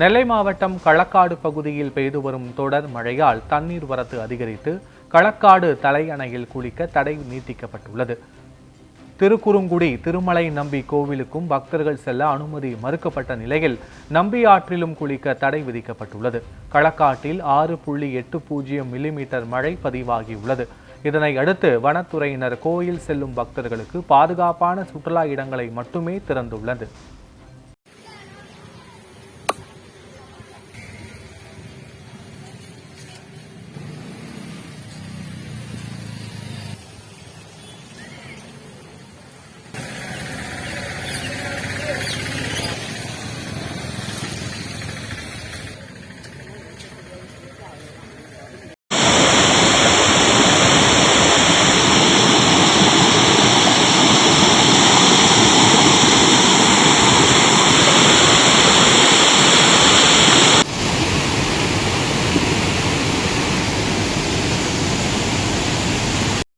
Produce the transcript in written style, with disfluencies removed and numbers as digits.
நெல்லை மாவட்டம் களக்காடு பகுதியில் பெய்து வரும் தொடர் மழையால் தண்ணீர் வரத்து அதிகரித்து களக்காடு தலையணையில் குளிக்க தடை நீட்டிக்கப்பட்டுள்ளது. திருக்குறுங்குடி திருமலை நம்பி கோவிலுக்கும் பக்தர்கள் செல்ல அனுமதி மறுக்கப்பட்ட நிலையில் நம்பி ஆற்றிலும் குளிக்க தடை விதிக்கப்பட்டுள்ளது. களக்காட்டில் 6.80 மில்லிமீட்டர் மழை பதிவாகியுள்ளது. இதனை அடுத்து வனத்துறையினர் கோயில் செல்லும் பக்தர்களுக்கு பாதுகாப்பான சுற்றுலா இடங்களை மட்டுமே திறந்துள்ளது.